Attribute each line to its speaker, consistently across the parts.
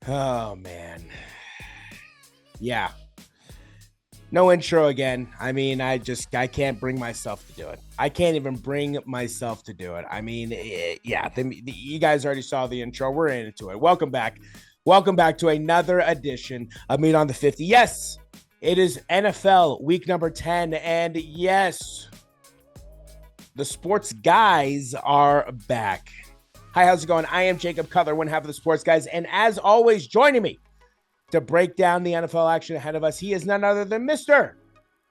Speaker 1: Oh, man. Yeah. No intro again. I mean, I can't bring myself to do it. I can't even bring myself to do it. I mean, you guys already saw the intro. We're into it. Welcome back. Welcome back to another edition of Meet on the 50. Yes, it is NFL week number 10. And yes, the sports guys are back. Hi, how's it going? I am Jacob Cutler, one half of the sports guys. And as always, joining me to break down the NFL action ahead of us, he is none other than Mr.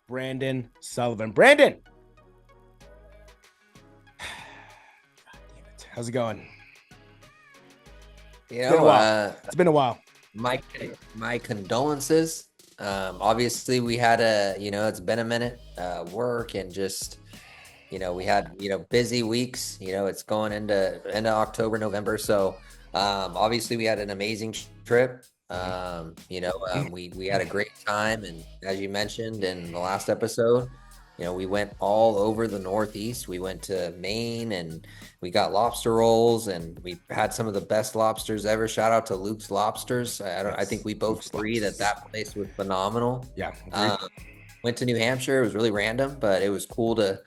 Speaker 1: Brandon Sullivan. Brandon, God damn it. How's it going? It's been a while.
Speaker 2: My condolences. Obviously we had it's been a minute, work and just, we had, busy weeks, it's going into October, November. So, obviously we had an amazing trip. We had a great time. And as you mentioned in the last episode, we went all over the Northeast. We went to Maine and we got lobster rolls and we had some of the best lobsters ever. Shout out to Luke's Lobsters. I think we both agree that place was phenomenal.
Speaker 1: Yeah.
Speaker 2: Went to New Hampshire. It was really random, but it was cool to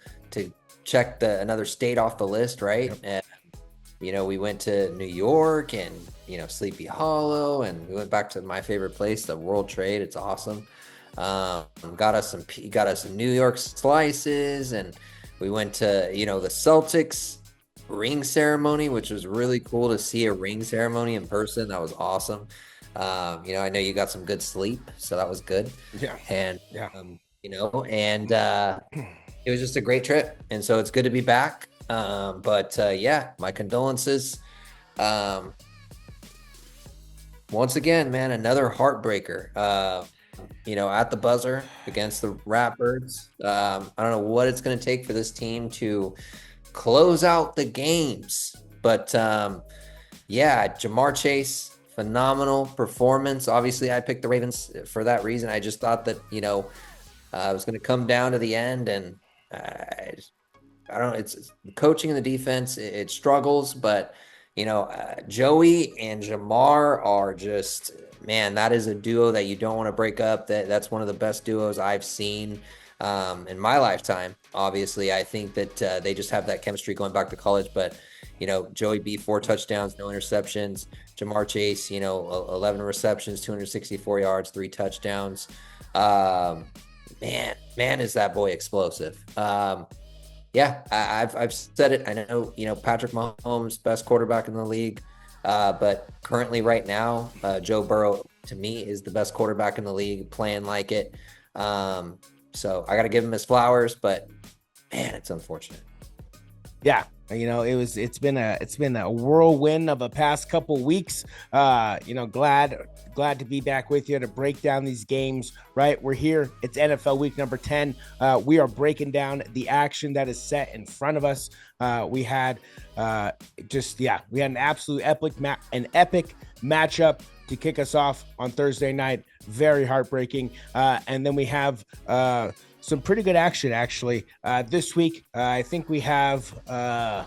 Speaker 2: check another state off the list, right? Yep. And we went to New York and Sleepy Hollow, and we went back to my favorite place, the World Trade. It's awesome. Got us some New York slices, and we went to the Celtics ring ceremony, which was really cool to see a ring ceremony in person. That was awesome. I know you got some good sleep, so that was good.
Speaker 1: Yeah.
Speaker 2: And it was just a great trip, and so it's good to be back. My condolences. Once again, man, another heartbreaker. At the buzzer against the Ratbirds. I don't know what it's going to take for this team to close out the games. But, Jamar Chase, phenomenal performance. Obviously, I picked the Ravens for that reason. I just thought that, it was going to come down to the end. And I don't know, it's coaching in the defense. It struggles, but Joey and Jamar are just, man, that is a duo that you don't want to break up. That's one of the best duos I've seen in my lifetime. Obviously, I think that they just have that chemistry going back to college. But Joey B, 4 touchdowns, no interceptions. Jamar Chase, 11 receptions, 264 yards, 3 touchdowns. Man, is that boy explosive. I've said it. I know, Patrick Mahomes, best quarterback in the league. But currently right now, Joe Burrow, to me, is the best quarterback in the league, playing like it. So I got to give him his flowers, but man, it's unfortunate.
Speaker 1: Yeah. It's been a whirlwind of a past couple weeks. Glad to be back with you to break down these games, right? We're here. It's NFL week number 10. We are breaking down the action that is set in front of us. We had an absolute epic matchup to kick us off on Thursday night. Very heartbreaking. And then we have some pretty good action, actually. This week, I think we have a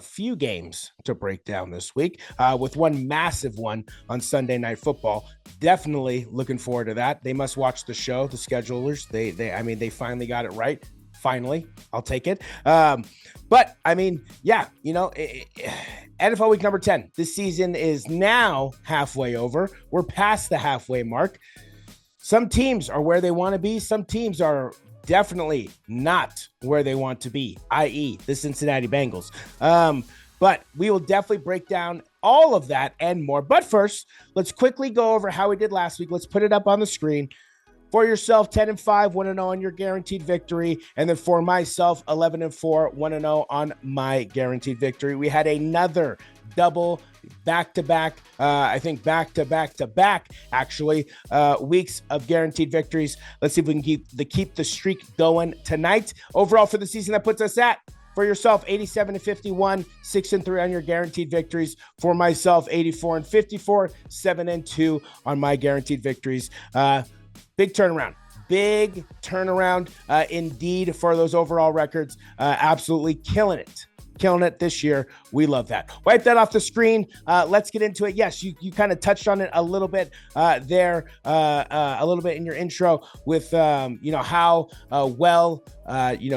Speaker 1: few games to break down this week, with one massive one on Sunday Night Football. Definitely looking forward to that. They must watch the show, the schedulers. They finally got it right. Finally, I'll take it. NFL week number 10. This season is now halfway over. We're past the halfway mark. Some teams are where they want to be. Some teams are definitely not where they want to be, i.e. the Cincinnati Bengals. But we will definitely break down all of that and more. But first, let's quickly go over how we did last week. Let's put it up on the screen. For yourself, 10-5, 1-0 on your guaranteed victory. And then for myself, 11-4, 1-0 on my guaranteed victory. We had another double back-to-back, actually, weeks of guaranteed victories. Let's see if we can keep the streak going tonight. Overall for the season, that puts us at, for yourself, 87-51, 6-3 on your guaranteed victories. For myself, 84-54, 7-2 on my guaranteed victories. Big turnaround indeed for those overall records. Absolutely killing it killing it this year. We love that. Wipe that off the screen. Let's get into it. Yes, you kind of touched on it a little bit there, a little bit in your intro with how well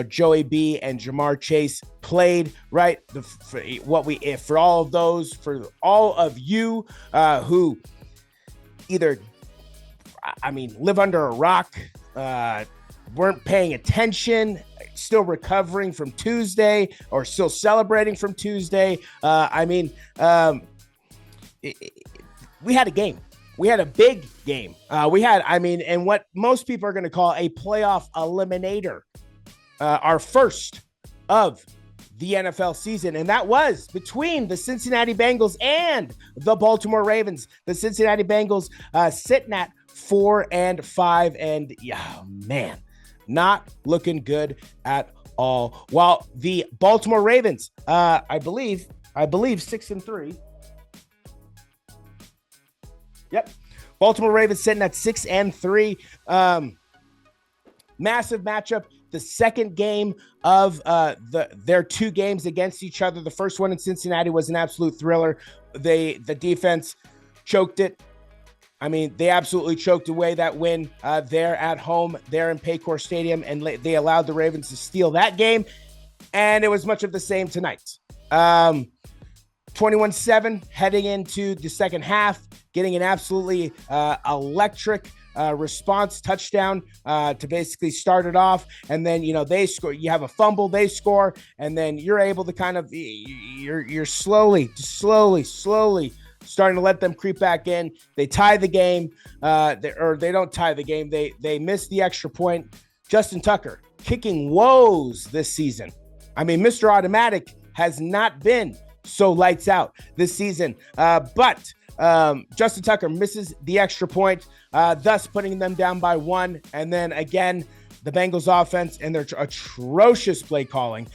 Speaker 1: Joey B and Jamar Chase played, right? For all of you who either live under a rock, weren't paying attention, still recovering from Tuesday, or still celebrating from Tuesday. We had a game. We had a big game. And what most people are going to call a playoff eliminator, our first of the NFL season. And that was between the Cincinnati Bengals and the Baltimore Ravens. The Cincinnati Bengals sitting at 4-5, and man, not looking good at all. While the Baltimore Ravens, I believe 6-3. Yep. Baltimore Ravens sitting at 6-3. Massive matchup. The second game of their two games against each other. The first one in Cincinnati was an absolute thriller. The defense choked it. They absolutely choked away that win there at home, there in Paycor Stadium, and they allowed the Ravens to steal that game. And it was much of the same tonight. 21-7 heading into the second half, getting an absolutely electric response touchdown to basically start it off. And then, they score. You have a fumble, they score, and then you're able to kind of, you're slowly starting to let them creep back in. They tie the game, they don't tie the game. They miss the extra point. Justin Tucker kicking woes this season. Mr. Automatic has not been so lights out this season, but Justin Tucker misses the extra point, thus putting them down by 1. And then again, the Bengals offense and their atrocious play calling.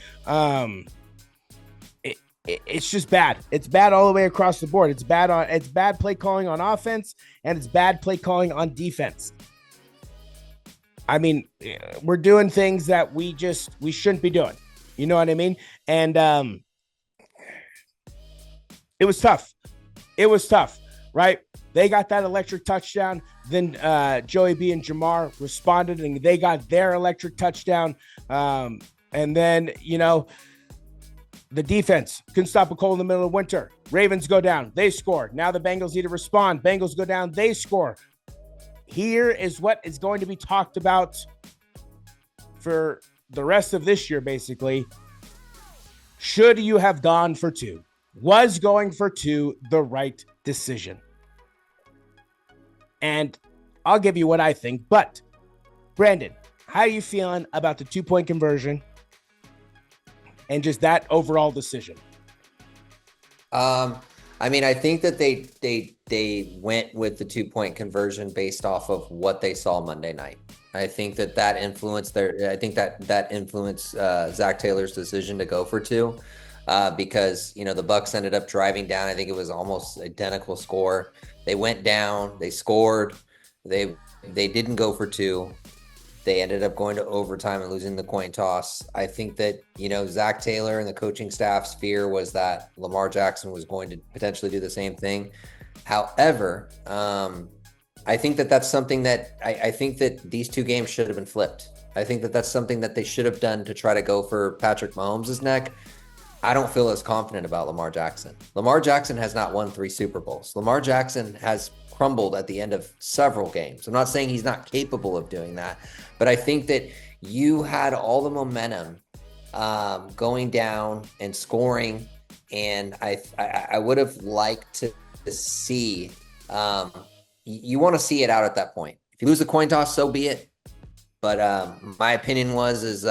Speaker 1: It's just bad. It's bad all the way across the board. It's bad play calling on offense, and it's bad play calling on defense. We're doing things that we shouldn't be doing. You know what I mean? And it was tough. Right? They got that electric touchdown. Then Joey B and Jamar responded, and they got their electric touchdown. And then, the defense couldn't stop a cold in the middle of winter. Ravens go down. They score. Now the Bengals need to respond. Bengals go down. They score. Here is what is going to be talked about for the rest of this year, basically. Should you have gone for 2? Was going for 2 the right decision? And I'll give you what I think. But, Brandon, how are you feeling about the 2-point conversion and just that overall decision?
Speaker 2: I think that they went with the 2-point conversion based off of what they saw Monday night. I think that influenced Zach Taylor's decision to go for 2, because the Bucs ended up driving down. I think it was almost identical score. They went down, they scored, they didn't go for 2. They ended up going to overtime and losing the coin toss. I think that, Zach Taylor and the coaching staff's fear was that Lamar Jackson was going to potentially do the same thing. However, I think that that's something that I think that these 2 games should have been flipped. I think that that's something that they should have done to try to go for Patrick Mahomes' neck. I don't feel as confident about Lamar Jackson. Lamar Jackson has not won 3 Super Bowls. Lamar Jackson has crumbled at the end of several games. I'm not saying he's not capable of doing that, but I think that you had all the momentum going down and scoring, and I would have liked to see. You want to see it out at that point. If you lose the coin toss, so be it. But my opinion is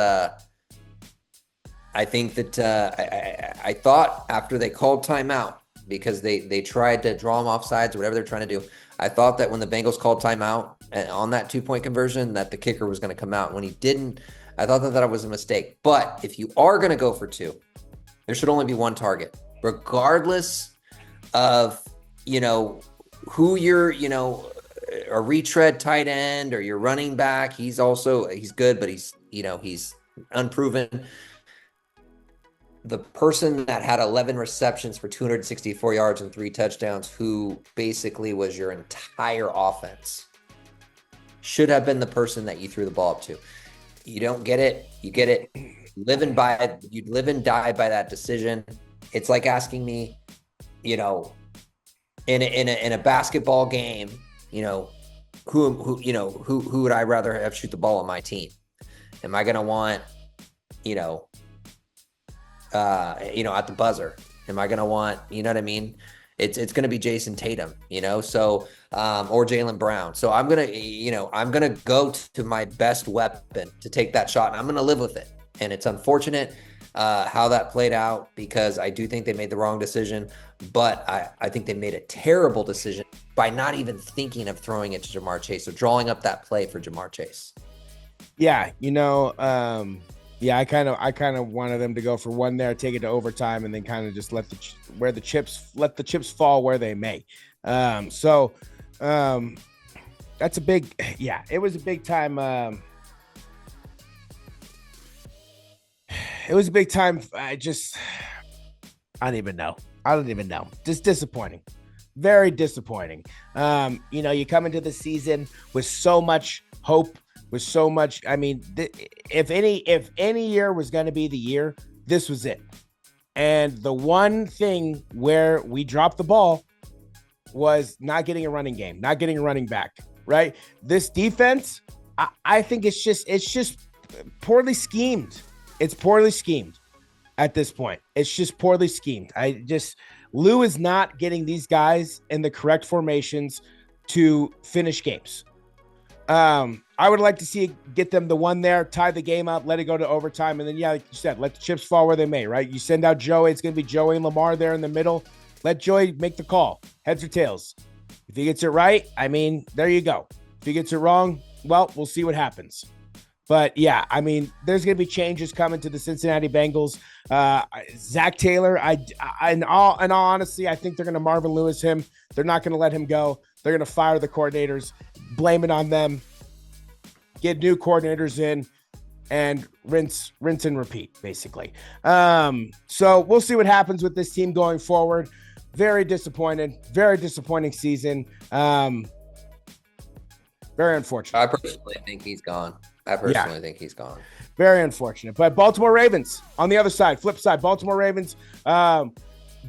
Speaker 2: I think that I thought after they called timeout, because they tried to draw them off sides or whatever they're trying to do. I thought that when the Bengals called timeout on that 2-point conversion, that the kicker was going to come out. When he didn't, I thought that was a mistake. But if you are going to go for 2, there should only be 1 target, regardless of, who you're, a retread tight end or your running back. He's good, but he's unproven. the person that had 11 receptions for 264 yards and 3 touchdowns, who basically was your entire offense, should have been the person that you threw the ball up to. You don't get it. You get it. You live and die by that decision. It's like asking me, you know, in a basketball game, who would I rather have shoot the ball on my team? Am I gonna want, you know, at the buzzer? Am I gonna want, you know what I mean? It's gonna be Jason Tatum, so or Jaylen Brown. So I'm gonna go to my best weapon to take that shot, and I'm gonna live with it. And it's unfortunate how that played out, because I do think they made the wrong decision, but I think they made a terrible decision by not even thinking of throwing it to Jamar Chase, or drawing up that play for Jamar Chase.
Speaker 1: Yeah, I kind of wanted them to go for one there, take it to overtime, and then kind of just let the chips fall where they may. That's a big, it was a big time. It was a big time. I don't even know. Just disappointing. Very disappointing. You come into the season with so much hope, with so much. I mean, if any year was going to be the year, this was it. And the one thing where we dropped the ball was not getting a running game, not getting a running back, right? This defense, I think it's just poorly schemed. It's poorly schemed at this point. It's just poorly schemed. Lou is not getting these guys in the correct formations to finish games. I would like to get them the one there, tie the game up, let it go to overtime, and then, like you said, let the chips fall where they may, right? You send out Joey. It's going to be Joey and Lamar there in the middle. Let Joey make the call, heads or tails. If he gets it right, there you go. If he gets it wrong, well, we'll see what happens. But there's going to be changes coming to the Cincinnati Bengals. Zach Taylor, in all honesty, I think they're going to Marvin Lewis him. They're not going to let him go. They're going to fire the coordinators, blame it on them, get new coordinators in, and rinse and repeat, basically. So we'll see what happens with this team going forward. Very disappointing season. Very unfortunate.
Speaker 2: I personally think he's gone. Think he's gone.
Speaker 1: Very unfortunate. But Baltimore Ravens on the other side, flip side, Baltimore Ravens,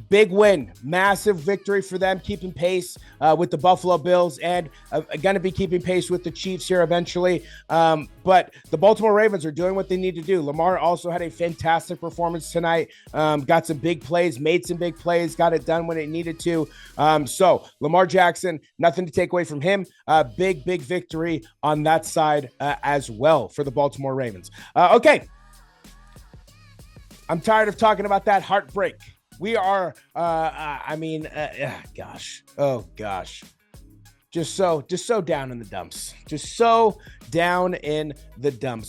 Speaker 1: big win, massive victory for them, keeping pace with the Buffalo Bills, and going to be keeping pace with the Chiefs here eventually. But the Baltimore Ravens are doing what they need to do. Lamar also had a fantastic performance tonight. Got some big plays, made some big plays, got it done when it needed to. So Lamar Jackson, nothing to take away from him. Big victory on that side as well for the Baltimore Ravens. Okay. I'm tired of talking about that heartbreak. We are, gosh. Just so down in the dumps.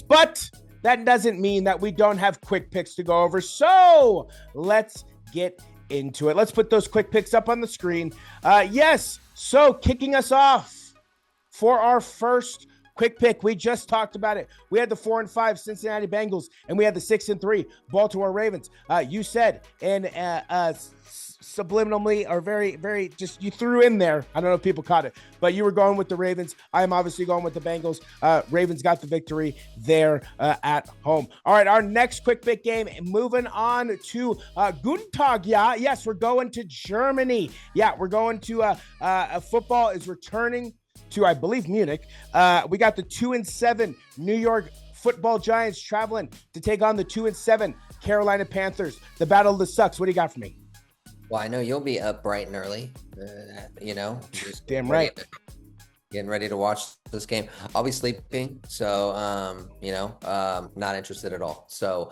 Speaker 1: But that doesn't mean that we don't have quick picks to go over. So let's get into it. Let's put those quick picks up on the screen. Yes. So kicking us off for our first quick pick, we just talked about it. We had the 4-5 Cincinnati Bengals, and we had the 6-3 Baltimore Ravens. You said, and subliminally, or very, very, just you threw in there. I don't know if people caught it, but you were going with the Ravens. I am obviously going with the Bengals. Ravens got the victory there at home. All right, our next quick pick game. Moving on to Guten Tag. Yeah, yes, we're going to Germany. Yeah, we're going to football is returning to, I believe, Munich. We got the 2-7 New York Football Giants traveling to take on the 2-7 Carolina Panthers. The battle of the sucks. What do you got for me?
Speaker 2: Well, I know you'll be up bright and early.
Speaker 1: Damn right.
Speaker 2: Getting ready to watch this game. I'll be sleeping, so not interested at all. So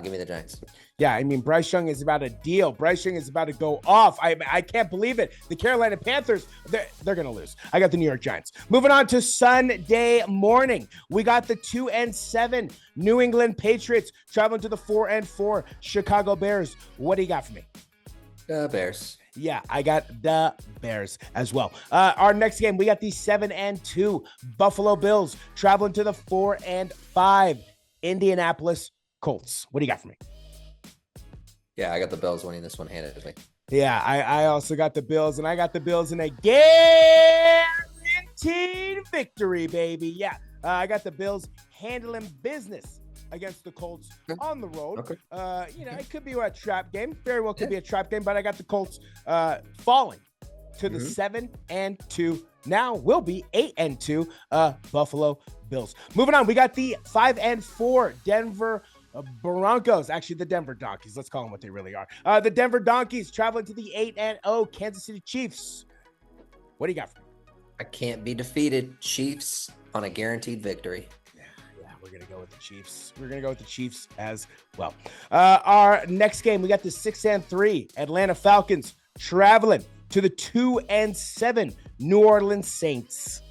Speaker 2: give me the Giants.
Speaker 1: Yeah, Bryce Young is about a deal. Bryce Young is about to go off. I can't believe it. The Carolina Panthers, they're going to lose. I got the New York Giants. Moving on to Sunday morning. We got the 2-7 New England Patriots traveling to the 4-4 Chicago Bears. What do you got for me?
Speaker 2: Bears.
Speaker 1: Yeah, I got the Bears as well. Our next game, we got the 7-2 Buffalo Bills traveling to the 4-5 Indianapolis Colts. What do you got for me?
Speaker 2: Yeah, I got the Bills winning this one handedly.
Speaker 1: Yeah, I also got the Bills, and I got the Bills in a guaranteed victory, baby. Yeah, I got the Bills handling business against the Colts on the road.
Speaker 2: Okay.
Speaker 1: It could be a trap game. Very well could be a trap game, but I got the Colts falling to the 7-2. Now will be 8-2 Buffalo Bills. Moving on, we got the 5-4 Denver Broncos, actually the Denver Donkeys. Let's call them what they really are. The Denver Donkeys traveling to the 8-0 Kansas City Chiefs. What do you got for me?
Speaker 2: I can't be defeated. Chiefs on a guaranteed victory.
Speaker 1: Yeah, we're going to go with the Chiefs. We're going to go with the Chiefs as well. Our next game, we got the 6-3 Atlanta Falcons traveling to the 2-7 New Orleans Saints.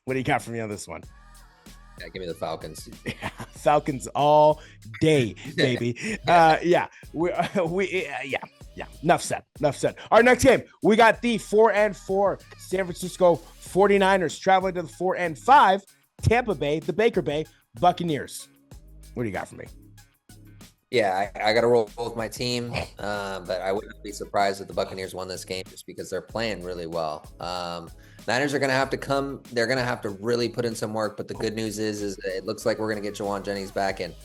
Speaker 1: What do you got for me on this one?
Speaker 2: Yeah, give me the Falcons.
Speaker 1: Yeah, Falcons all day, baby. Yeah. Enough said. Our next game, we got the 4-4 San Francisco 49ers traveling to the 4-5 Tampa Bay, the Baker Bay Buccaneers. What do you got for me?
Speaker 2: Yeah, I got to roll with my team, but I wouldn't be surprised if the Buccaneers won this game just because they're playing really well. Niners are going to have to come. They're going to have to really put in some work. But the good news is it looks like we're going to get Jawan Jennings back, and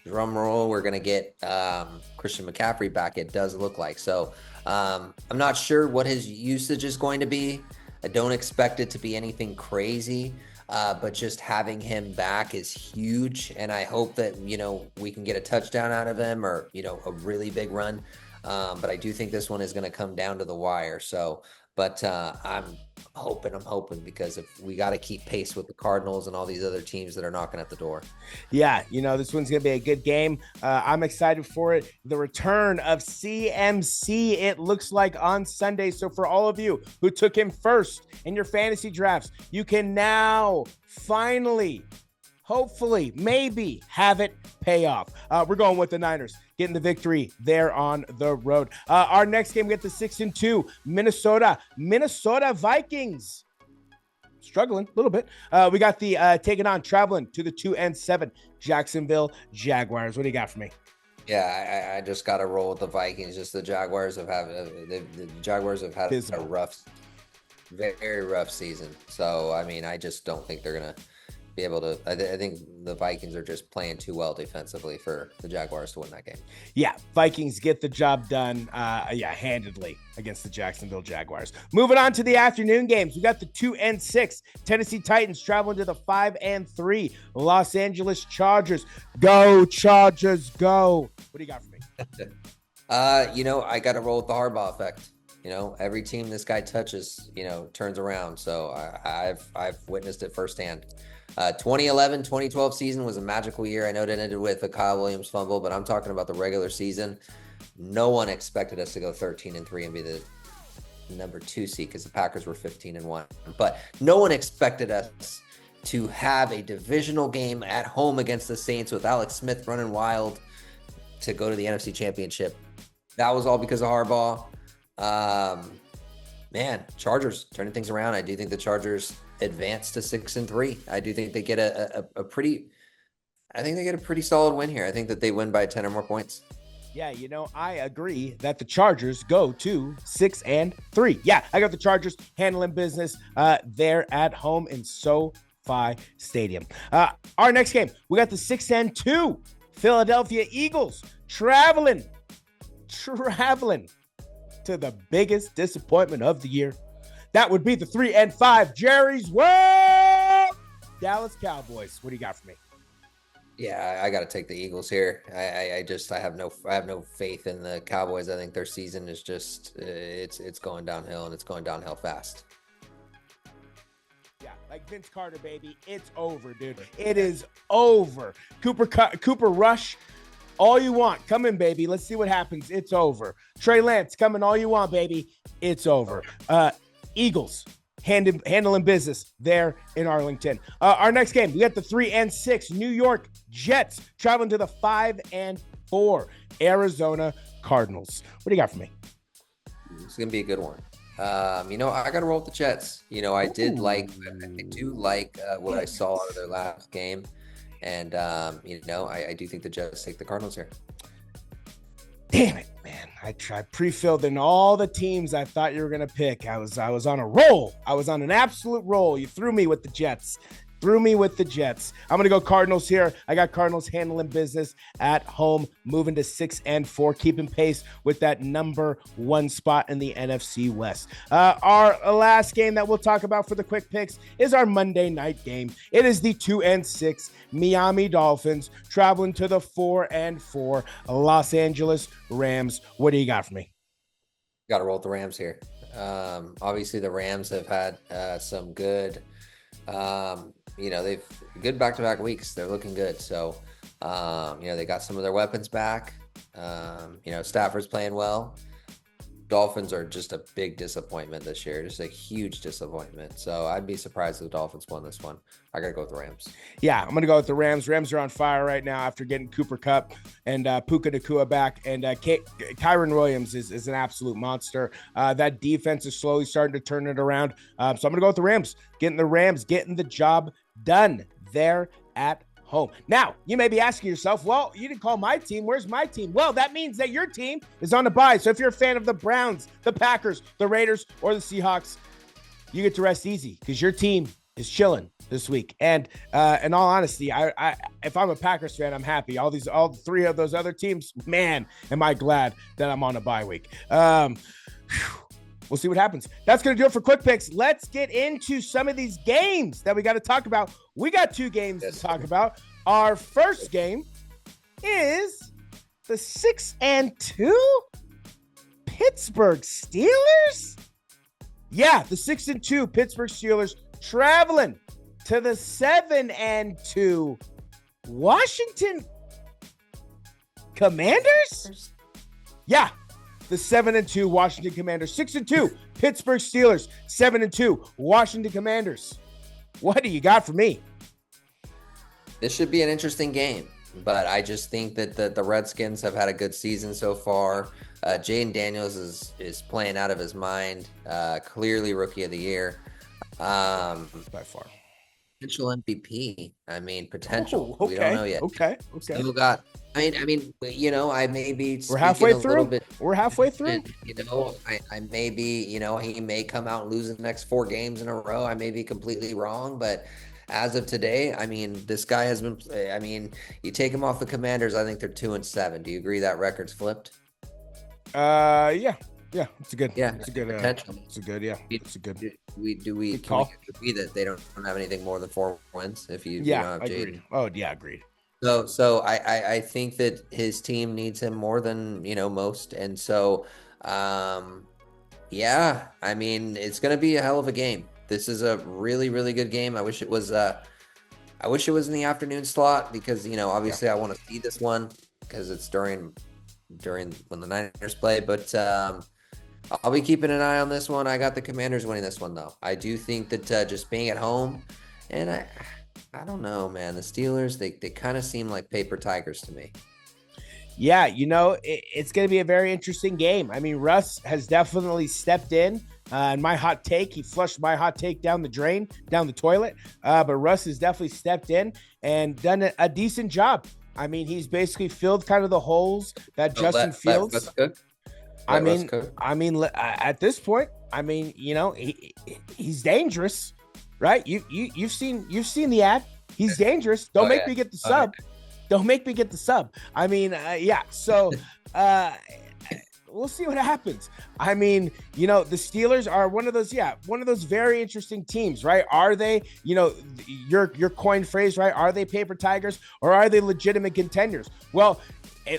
Speaker 2: drum roll, we're going to get Christian McCaffrey back. It does look like so. I'm not sure what his usage is going to be. I don't expect it to be anything crazy. But just having him back is huge, and I hope that we can get a touchdown out of him or a really big run. But I do think this one is going to come down to the wire. So, but I'm hoping because if we got to keep pace with the Cardinals and all these other teams that are knocking at the door.
Speaker 1: Yeah, this one's going to be a good game. I'm excited for it. The return of CMC, it looks like on Sunday. So for all of you who took him first in your fantasy drafts, you can now finally, hopefully, maybe have it pay off. We're going with the Niners, getting the victory there on the road. Our next game, we get the 6-2 Minnesota Vikings. Struggling a little bit. We got the taking on traveling to the 2-7 Jacksonville Jaguars. What do you got for me?
Speaker 2: Yeah, I just got to roll with the Vikings. Just the Jaguars have had a very rough season. So I mean, I just don't think they're gonna be able to. I think the Vikings are just playing too well defensively for the Jaguars to win that game.
Speaker 1: Yeah, Vikings get the job done, handedly against the Jacksonville Jaguars. Moving on to the afternoon games, we got the 2-6 Tennessee Titans traveling to the 5-3 Los Angeles Chargers. Go Chargers, go! What do you got for me?
Speaker 2: I got to roll with the Harbaugh effect. Every team this guy touches, turns around. So I've witnessed it firsthand. 2011-2012 season was a magical year. I know it ended with a Kyle Williams fumble, but I'm talking about the regular season. No one expected us to go 13-3 and be the number 2 seed because the Packers were 15-1. But no one expected us to have a divisional game at home against the Saints with Alex Smith running wild to go to the NFC Championship. That was all because of Harbaugh. Chargers turning things around. I do think the Chargers advance to 6-3. I do think they get a pretty solid win here. I think that they win by 10 or more points.
Speaker 1: Yeah, I agree that the Chargers go to 6-3. Yeah, I got the Chargers handling business there at home in SoFi Stadium. Our next game, we got the 6-2 Philadelphia Eagles traveling to the biggest disappointment of the year. That would be the 3-5 Jerry's World Dallas Cowboys. What do you got for me?
Speaker 2: Yeah, I got to take the Eagles here. I have no faith in the Cowboys. I think their season is just it's going downhill, and it's going downhill fast.
Speaker 1: Yeah, like Vince Carter, baby. It's over, dude. It is over. Cooper Rush. All you want. Come in, baby. Let's see what happens. It's over. Trey Lance, come in all you want, baby. It's over. Eagles handling business there in Arlington. Our next game, we got the 3-6 New York Jets traveling to the 5-4 Arizona Cardinals. What do you got for me?
Speaker 2: It's going to be a good one. I got to roll with the Jets. I do like what I saw out of their last game. And, I do think the Jets take the Cardinals here.
Speaker 1: Damn it, man. I pre-filled in all the teams I thought you were going to pick. I was on a roll. I was on an absolute roll. You threw me with the Jets. I'm going to go Cardinals here. I got Cardinals handling business at home, moving to 6-4, keeping pace with that number 1 spot in the NFC West. Our last game that we'll talk about for the quick picks is our Monday night game. It is the 2-6 Miami Dolphins traveling to the 4-4 Los Angeles Rams. What do you got for me?
Speaker 2: Got to roll with the Rams here. Obviously, the Rams have had some good. They've good back-to-back weeks. They're looking good. So, they got some of their weapons back. Stafford's playing well. Dolphins are just a big disappointment this year, just a huge disappointment. So I'd be surprised if the Dolphins won this one. I got to go with the Rams.
Speaker 1: Yeah, I'm going to go with the Rams. Rams are on fire right now after getting Cooper Kupp and Puka Nacua back. And Kyron Williams is an absolute monster. That defense is slowly starting to turn it around. So I'm going to go with the Rams. Getting the job done there at home. Now, you may be asking yourself, well, you didn't call my team. Where's my team? Well, that means that your team is on a bye. So if you're a fan of the Browns, the Packers, the Raiders, or the Seahawks, you get to rest easy because your team is chilling this week. And in all honesty, I if I'm a Packers fan, I'm happy. All 3 of those other teams, man, am I glad that I'm on a bye week. We'll see what happens. That's going to do it for Quick Picks. Let's get into some of these games that we got to talk about. We got 2 games to talk about. Our first game is the 6-2 Pittsburgh Steelers. Yeah, the 6-2 Pittsburgh Steelers traveling to the 7-2 Washington Commanders. Yeah. The 7-2 Washington Commanders, 6-2 Pittsburgh Steelers, 7-2 Washington Commanders. What do you got for me?
Speaker 2: This should be an interesting game, but I just think that the Redskins have had a good season so far. Jaden Daniels is playing out of his mind. Clearly Rookie of the Year.
Speaker 1: By far.
Speaker 2: Potential MVP. I mean, potential.
Speaker 1: Okay.
Speaker 2: We don't know yet.
Speaker 1: Okay.
Speaker 2: Still got. I mean, I may be.
Speaker 1: We're halfway
Speaker 2: through.
Speaker 1: We're halfway through.
Speaker 2: I may be. He may come out and lose the next 4 games in a row. I may be completely wrong, but as of today, I mean, this guy has been. I mean, you take him off the Commanders, I think they're 2-7. Do you agree that record's flipped?
Speaker 1: Yeah. Yeah, it's a good.
Speaker 2: Yeah,
Speaker 1: it's a good
Speaker 2: potential.
Speaker 1: It's a good. Yeah, it's a good.
Speaker 2: Do we agree that they don't have anything more than 4 wins? If you
Speaker 1: yeah,
Speaker 2: don't have
Speaker 1: agreed. Oh yeah, agreed.
Speaker 2: So I think that his team needs him more than most, and so yeah, I mean, it's gonna be a hell of a game. This is a really, really good game. I wish it was in the afternoon slot because obviously I want to see this one because it's during when the Niners play, but I'll be keeping an eye on this one. I got the Commanders winning this one, though. I do think that just being at home, and I don't know, man. The Steelers, they kind of seem like paper tigers to me.
Speaker 1: Yeah, it's going to be a very interesting game. I mean, Russ has definitely stepped in. And my hot take, he flushed my hot take down the toilet. But Russ has definitely stepped in and done a decent job. I mean, he's basically filled kind of the holes that Justin Fields.
Speaker 2: Russ cook.
Speaker 1: I mean, at this point, I mean, he's dangerous, right? You've seen the ad. He's dangerous. Don't make me get the sub. Don't make me get the sub. I mean, yeah. So, we'll see what happens. I mean, the Steelers are one of those very interesting teams, right? Are they, your coin phrase, right? Are they paper tigers or are they legitimate contenders? Well,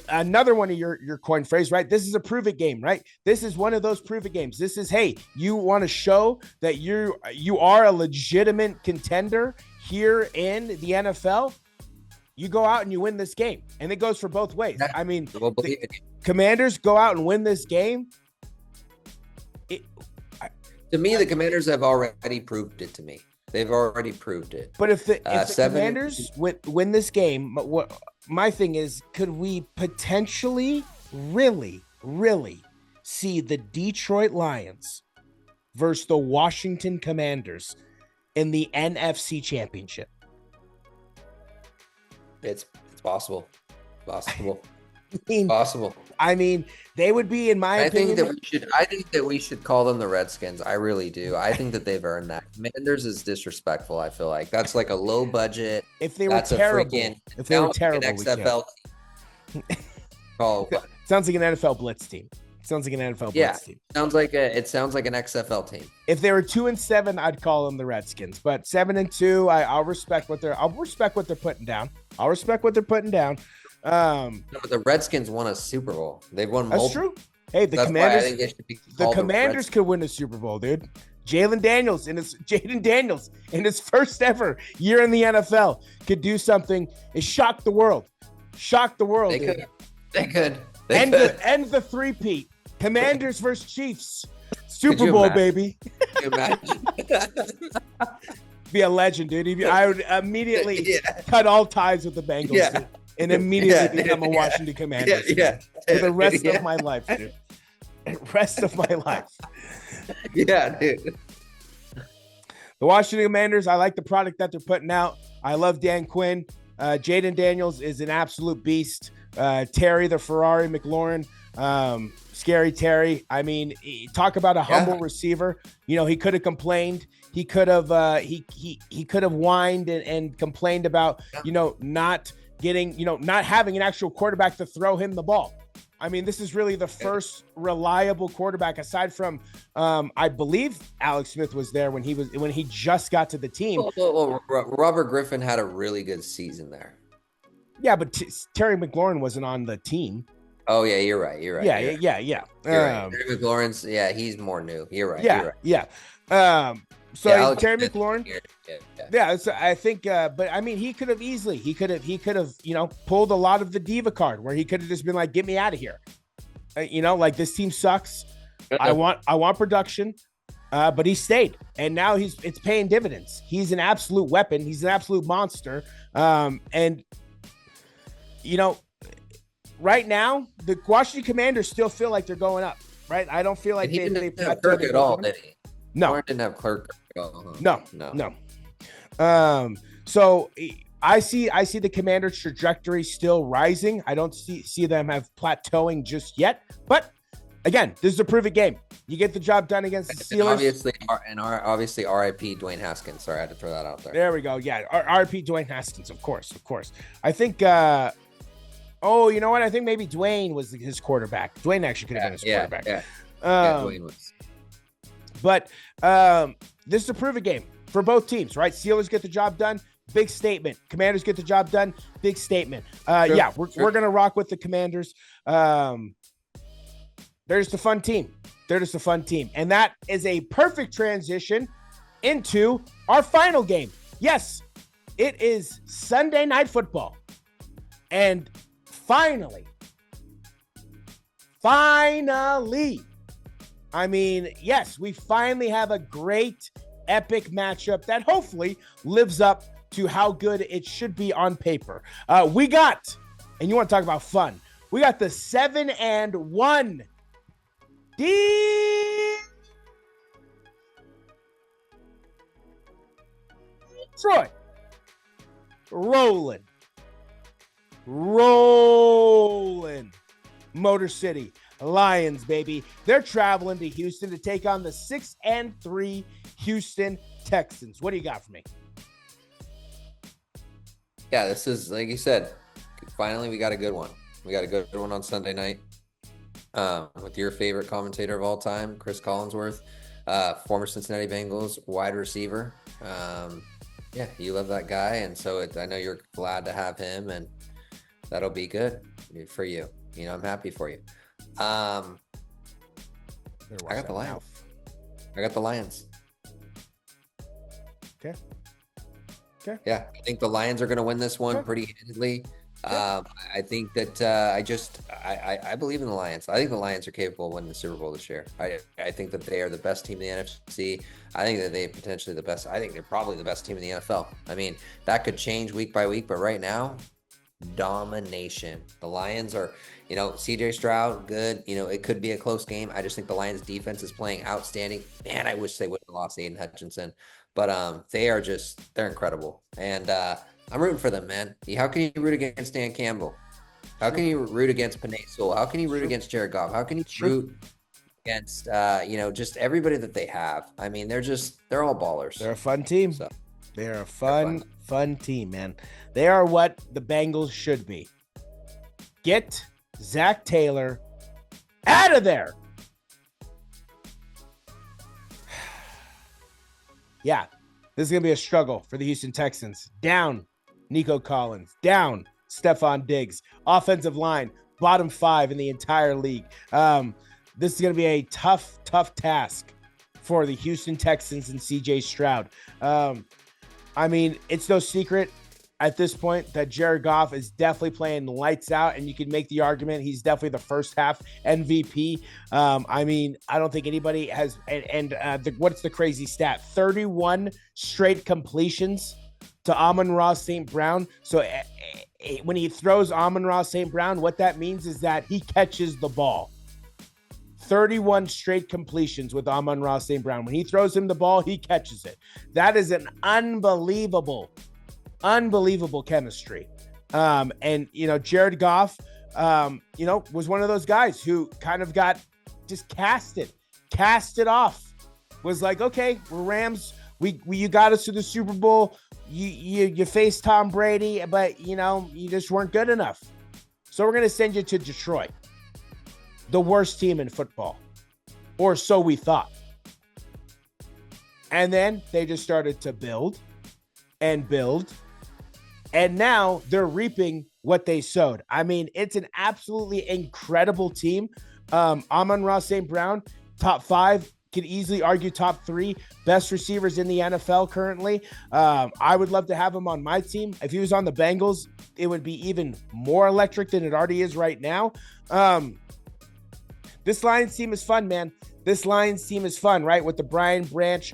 Speaker 1: another one of your coin phrase, right? This is a prove it game, right? This is one of those prove it games. This is, hey, you want to show that you are a legitimate contender here in the NFL. You go out and you win this game, and it goes for both ways. I mean, the Commanders go out and win this game.
Speaker 2: To me, the Commanders have already proved it to me. They've already proved it.
Speaker 1: But if the Commanders win this game, what my thing is, could we potentially really, really see the Detroit Lions versus the Washington Commanders in the NFC Championship?
Speaker 2: It's possible.
Speaker 1: mean,
Speaker 2: Possible.
Speaker 1: I mean, they would be, in my opinion.
Speaker 2: I think that we should call them the Redskins. I really do. I think that they've earned that. Commanders is disrespectful, I feel like. That's like a low budget.
Speaker 1: If they were
Speaker 2: That's a
Speaker 1: terrible,
Speaker 2: freaking
Speaker 1: if they were
Speaker 2: sounds like an
Speaker 1: terrible, we can't.
Speaker 2: XFL call.
Speaker 1: Sounds like an NFL blitz team. Sounds like an NFL
Speaker 2: Yeah,
Speaker 1: blitz team.
Speaker 2: it sounds like an XFL team.
Speaker 1: If they were 2-7, I'd call them the Redskins. But 7-2, I'll respect what they're putting down. I'll respect what they're putting down.
Speaker 2: No, but the Redskins won a Super Bowl. They've won multiple.
Speaker 1: That's true. Hey, the
Speaker 2: That's why I
Speaker 1: Commanders.
Speaker 2: think they should be
Speaker 1: The
Speaker 2: called
Speaker 1: Commanders could win a Super Bowl, dude. Jaden Daniels in his first ever year in the NFL could do something. It shocked the world. Shocked the world.
Speaker 2: They
Speaker 1: dude.
Speaker 2: could. They could.
Speaker 1: End the three-peat. Commanders versus Chiefs. Super Bowl, baby.
Speaker 2: Could you imagine?
Speaker 1: Be a legend, dude. I would immediately cut all ties with the Bengals dude, and immediately become a Washington Commanders for the rest of my life, dude. Rest of my life.
Speaker 2: Yeah, dude.
Speaker 1: The Washington Commanders, I like the product that they're putting out. I love Dan Quinn. Jaden Daniels is an absolute beast. Terry, the Ferrari McLaurin, Scary Terry. I mean, talk about a humble receiver. You know, he could have complained. He could have he could have whined and complained about, not having an actual quarterback to throw him the ball. I mean, this is really the first reliable quarterback aside from, I believe Alex Smith was there when he just got to the team.
Speaker 2: Well, Robert Griffin had a really good season there.
Speaker 1: Yeah, but Terry McLaurin wasn't on the team.
Speaker 2: Oh yeah, you're right. Yeah.
Speaker 1: You're
Speaker 2: right. Terry McLaurin's, he's more new. You're right.
Speaker 1: Yeah. So Terry McLaurin. I think, but I mean, he could have easily, pulled a lot of the diva card where he could have just been like, get me out of here. Like this team sucks. I want production. But he stayed, and now it's paying dividends. He's an absolute weapon. He's an absolute monster. And right now the Washington Commanders still feel like they're going up. Right? I don't feel like
Speaker 2: they
Speaker 1: didn't
Speaker 2: have Kirk at all, did he?
Speaker 1: No,
Speaker 2: Warren didn't have Kirk.
Speaker 1: No. So I see the Commanders' trajectory still rising. I don't see them have plateauing just yet. But again, this is a prove it game. You get the job done against the Steelers.
Speaker 2: Obviously, R.I.P. Dwayne Haskins. Sorry, I had to throw that out there.
Speaker 1: There we go. Yeah, R.I.P. Dwayne Haskins. Of course. I think. You know what? I think maybe Dwayne was his quarterback. Dwayne actually could have been his quarterback.
Speaker 2: Yeah, Dwayne was.
Speaker 1: But this is a prove it game for both teams, right? Steelers get the job done. Big statement. Commanders get the job done. Big statement. We're gonna rock with the Commanders. They're just a fun team. And that is a perfect transition into our final game. Yes, it is Sunday Night Football. And finally, I mean, yes, we finally have a great, epic matchup that hopefully lives up to how good it should be on paper. We got, and you want to talk about fun, we got the 7-1 Detroit rolling Motor City Lions, baby. They're traveling to Houston to take on the 6-3 Houston Texans. What do you got for me?
Speaker 2: Yeah, this is, like you said, finally we got a good one. We got a good one on Sunday night with your favorite commentator of all time, Chris Collinsworth, former Cincinnati Bengals wide receiver. You love that guy, and so I know you're glad to have him, and that'll be good for you. I'm happy for you. I got the Lions.
Speaker 1: Okay.
Speaker 2: Yeah, I think the Lions are going to win this one pretty handedly. I think that I believe in the Lions. I think the Lions are capable of winning the Super Bowl this year. I think that they are the best team in the NFC. I think that they're potentially the best. I think they're probably the best team in the NFL. I mean, that could change week by week, but right now, domination. The Lions are, CJ Stroud, good. It could be a close game. I just think the Lions defense is playing outstanding. Man, I wish they would have lost Aiden Hutchinson, but they're incredible. And I'm rooting for them, man. How can you root against Dan Campbell? How
Speaker 1: True.
Speaker 2: can you root against Panay Sewell? How can you root
Speaker 1: True.
Speaker 2: against Jared Goff? How can you
Speaker 1: True.
Speaker 2: root against just everybody that they have? I mean, they're all ballers.
Speaker 1: They're a fun team.
Speaker 2: So
Speaker 1: They're a
Speaker 2: they're fun.
Speaker 1: fun team, man. They are what the Bengals should be. Get Zach Taylor out of there. Yeah, this is going to be a struggle for the Houston Texans. Down Nico Collins. Down Stephon Diggs. Offensive line, bottom 5 in the entire league. This is going to be a tough task for the Houston Texans and CJ Stroud. I mean, it's no secret at this point that Jared Goff is definitely playing lights out, and you can make the argument he's definitely the first half MVP. I mean, I don't think anybody has, what's the crazy stat? 31 straight completions to Amon-Ra St. Brown. So when he throws Amon-Ra St. Brown, what that means is that he catches the ball. 31 straight completions with Amon-Ra St. Brown. When he throws him the ball, he catches it. That is an unbelievable chemistry. And, Jared Goff, was one of those guys who kind of got just cast it off. Was like, okay, we're Rams. You got us to the Super Bowl. You faced Tom Brady, but, you just weren't good enough. So we're going to send you to Detroit. The worst team in football, or so we thought. And then they just started to build, and now they're reaping what they sowed. I mean, it's an absolutely incredible team. Amon-Ra St. Brown, top 5, could easily argue top 3 best receivers in the NFL currently. I would love to have him on my team. If he was on the Bengals, it would be even more electric than it already is right now. This Lions team is fun, man. This Lions team is fun, right? With the Brian Branch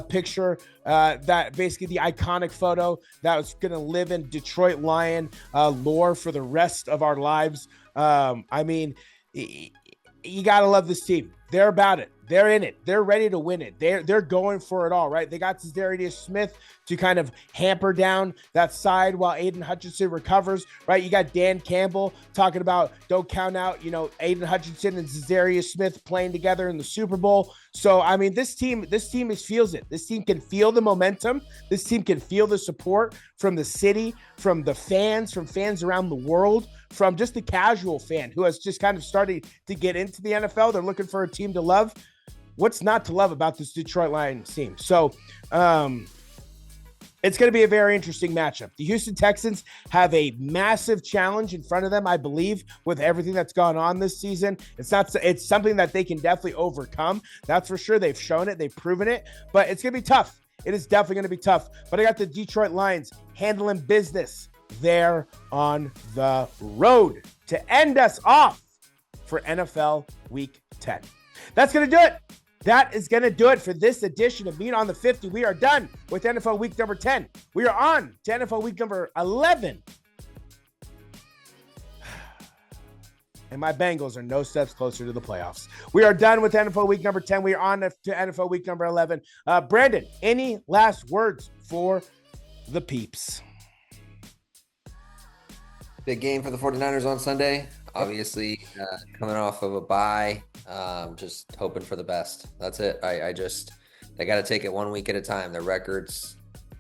Speaker 1: picture, that basically the iconic photo that was going to live in Detroit Lion lore for the rest of our lives. I mean, you got to love this team. They're about it. They're in it. They're ready to win it. They're going for it all, right? They got Za'Darius Smith to kind of hamper down that side while Aiden Hutchinson recovers, right? You got Dan Campbell talking about don't count out, Aiden Hutchinson and Za'Darius Smith playing together in the Super Bowl. So, I mean, this team feels it. This team can feel the momentum. This team can feel the support from the city, from the fans, from fans around the world, from just the casual fan who has just kind of started to get into the NFL. They're looking for a team to love. What's not to love about this Detroit Lions team? So it's going to be a very interesting matchup. The Houston Texans have a massive challenge in front of them, I believe, with everything that's gone on this season. It's something that they can definitely overcome. That's for sure. They've shown it. They've proven it. But it's going to be tough. It is definitely going to be tough. But I got the Detroit Lions handling business there on the road to end us off for NFL Week 10. That's going to do it. That is going to do it for this edition of Meat on the 50. We are done with NFL Week number 10. We are on to NFL Week number 11. And my Bengals are no steps closer to the playoffs. We are done with NFL Week number 10. We are on to NFL Week number 11. Brandon, any last words for the peeps?
Speaker 2: Big game for the 49ers on Sunday. Obviously, coming off of a bye, just hoping for the best. That's it. They got to take it 1 week at a time. Their record's,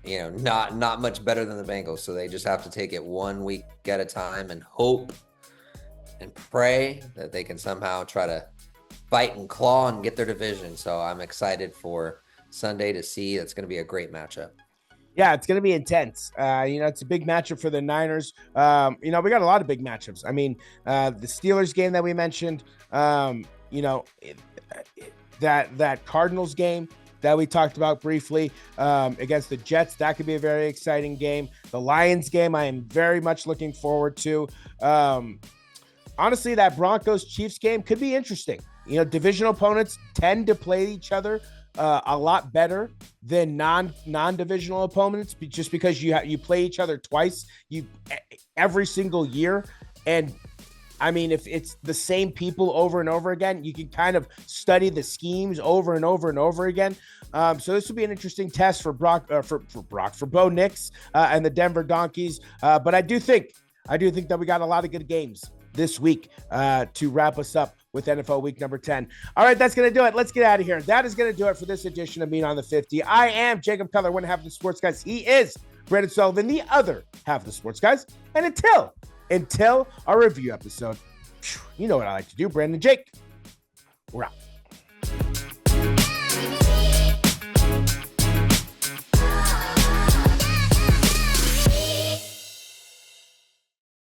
Speaker 2: not much better than the Bengals, so they just have to take it 1 week at a time and hope and pray that they can somehow try to fight and claw and get their division. So I'm excited for Sunday to see. That's going to be a great matchup.
Speaker 1: Yeah, it's going to be intense. It's a big matchup for the Niners. We got a lot of big matchups. I mean, the Steelers game that we mentioned, that Cardinals game that we talked about briefly against the Jets, that could be a very exciting game. The Lions game, I am very much looking forward to. Honestly, that Broncos-Chiefs game could be interesting. Divisional opponents tend to play each other a lot better than non-divisional opponents, just because you play each other twice every single year. And I mean, if it's the same people over and over again, you can kind of study the schemes over and over and over again. So this will be an interesting test for Bo Nix and the Denver Donkeys. But I do think I do think that we got a lot of good games this week to wrap us up with NFL week number 10. All right, that's going to do it. Let's get out of here. That is going to do it for this edition of Mean on the 50. I am Jacob Cutler, one half of the Sports Guys. He is Brandon Sullivan, the other half of the Sports Guys. And until our review episode, you know what I like to do, Brandon Jake. We're out.